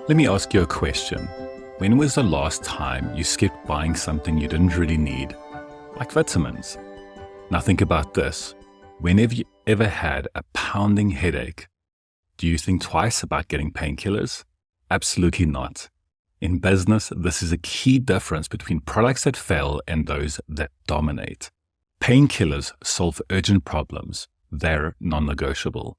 Let me ask you a question. When was the last time you skipped buying something you didn't really need, like vitamins? Now think about this. Whenever you ever had a pounding headache, do you think twice about getting painkillers? Absolutely not. In business, this is a key difference between products that fail and those that dominate. Painkillers solve urgent problems. They're non-negotiable.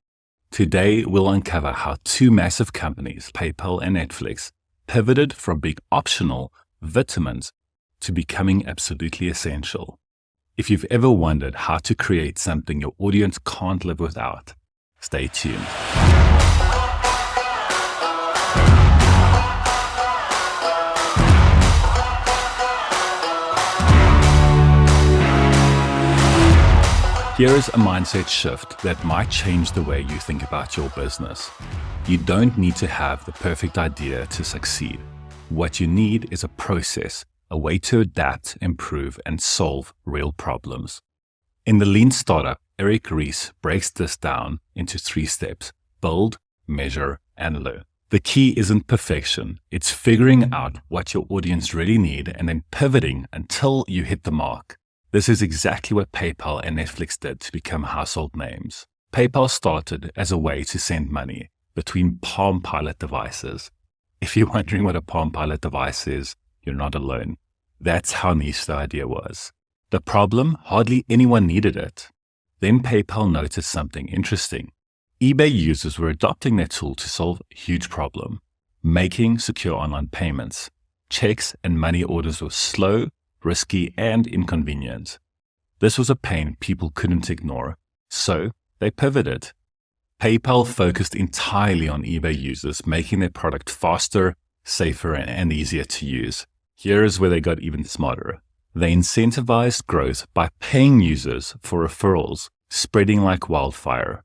Today, we'll uncover how two massive companies, PayPal and Netflix, pivoted from being optional vitamins to becoming absolutely essential. If you've ever wondered how to create something your audience can't live without, stay tuned. Here is a mindset shift that might change the way you think about your business. You don't need to have the perfect idea to succeed. What you need is a process, a way to adapt, improve, and solve real problems. In the Lean Startup, Eric Ries breaks this down into 3 steps: build, measure, and learn. The key isn't perfection. It's figuring out what your audience really need and then pivoting until you hit the mark. This is exactly what PayPal and Netflix did to become household names. PayPal started as a way to send money between Palm Pilot devices. If you're wondering what a Palm Pilot device is, you're not alone. That's how niche the idea was. The problem, hardly anyone needed it. Then PayPal noticed something interesting. eBay users were adopting their tool to solve a huge problem: making secure online payments. Checks and money orders were slow, risky, and inconvenient. This was a pain people couldn't ignore, so they pivoted. PayPal focused entirely on eBay users, making their product faster, safer, and easier to use. Here's where they got even smarter. They incentivized growth by paying users for referrals, spreading like wildfire.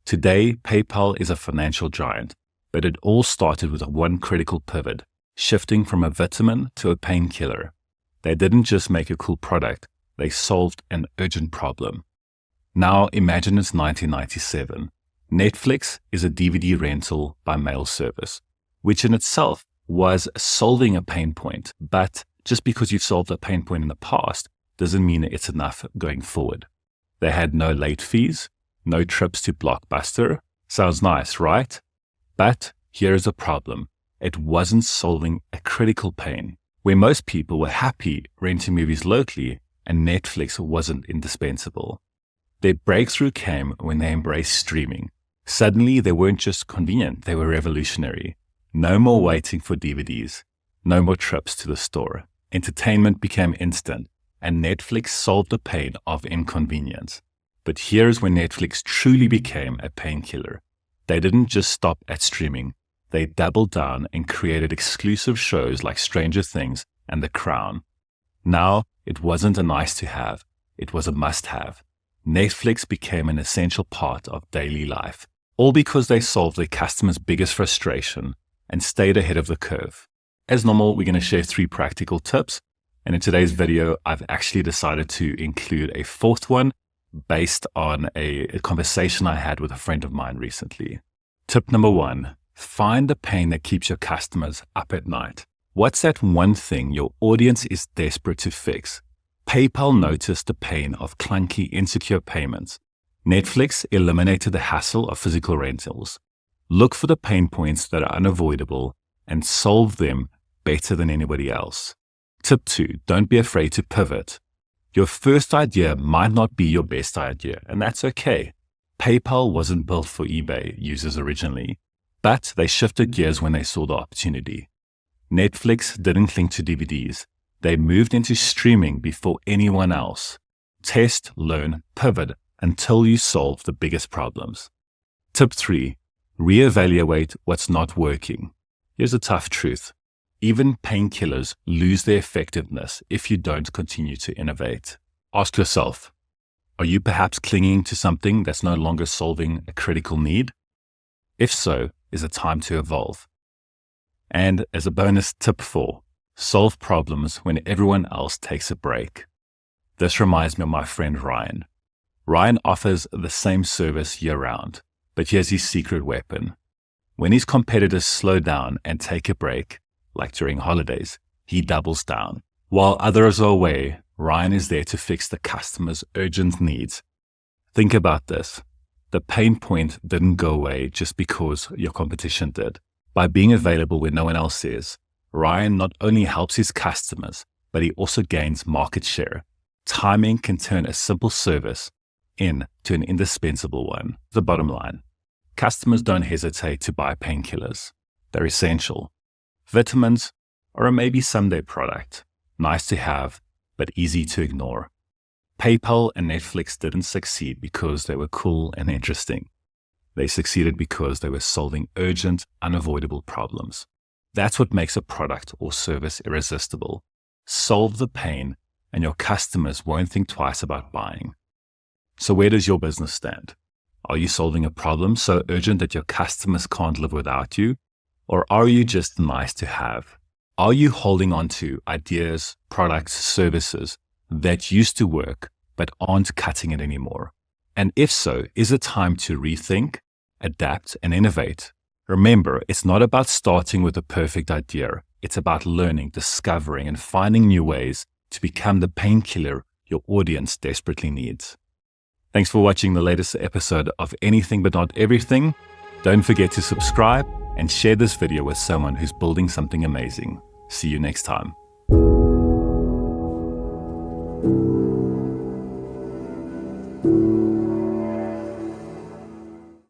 Today, PayPal is a financial giant, but it all started with one critical pivot: shifting from a vitamin to a painkiller. They didn't just make a cool product, they solved an urgent problem. Now imagine it's 1997. Netflix is a DVD rental by mail service, which in itself was solving a pain point. But just because you've solved a pain point in the past doesn't mean it's enough going forward. They had no late fees, no trips to Blockbuster. Sounds nice, right? But here's a problem. It wasn't solving a critical pain. Where most people were happy renting movies locally, and Netflix wasn't indispensable. Their breakthrough came when they embraced streaming. Suddenly, they weren't just convenient, they were revolutionary. No more waiting for DVDs, no more trips to the store. Entertainment became instant, and Netflix solved the pain of inconvenience. But here's when Netflix truly became a painkiller. They didn't just stop at streaming. They doubled down and created exclusive shows like Stranger Things and The Crown. Now, it wasn't a nice to have, it was a must have. Netflix became an essential part of daily life, all because they solved their customers' biggest frustration and stayed ahead of the curve. As normal, we're going to share 3 practical tips, and in today's video, I've actually decided to include a 4th one based on a conversation I had with a friend of mine recently. Tip number 1. Find the pain that keeps your customers up at night. What's that one thing your audience is desperate to fix? PayPal noticed the pain of clunky, insecure payments. Netflix eliminated the hassle of physical rentals. Look for the pain points that are unavoidable and solve them better than anybody else. Tip 2. Don't be afraid to pivot. Your first idea might not be your best idea, and that's okay. PayPal wasn't built for eBay users originally, but they shifted gears when they saw the opportunity. Netflix didn't cling to DVDs. They moved into streaming before anyone else. Test, learn, pivot until you solve the biggest problems. Tip 3. Reevaluate what's not working. Here's a tough truth. Even painkillers lose their effectiveness if you don't continue to innovate. Ask yourself, are you perhaps clinging to something that's no longer solving a critical need? If so, is it time to evolve? And as a bonus, tip 4, solve problems when everyone else takes a break. This reminds me of my friend Ryan. Ryan offers the same service year-round, but here's his secret weapon. When his competitors slow down and take a break, like during holidays, he doubles down. While others are away, Ryan is there to fix the customer's urgent needs. Think about this. The pain point didn't go away just because your competition did. By being available when no one else is, Ryan not only helps his customers, but he also gains market share. Timing can turn a simple service into an indispensable one. The bottom line. Customers don't hesitate to buy painkillers. They're essential. Vitamins are a maybe someday product. Nice to have, but easy to ignore. PayPal and Netflix didn't succeed because they were cool and interesting. They succeeded because they were solving urgent, unavoidable problems. That's what makes a product or service irresistible. Solve the pain, and your customers won't think twice about buying. So where does your business stand? Are you solving a problem so urgent that your customers can't live without you? Or are you just nice to have? Are you holding on to ideas, products, services that used to work but aren't cutting it anymore? And if so, is it time to rethink, adapt, and innovate? Remember, it's not about starting with a perfect idea. It's about learning, discovering, and finding new ways to become the painkiller your audience desperately needs. Thanks for watching the latest episode of Anything But Not Everything. Don't forget to subscribe and share this video with someone who's building something amazing. See you next time.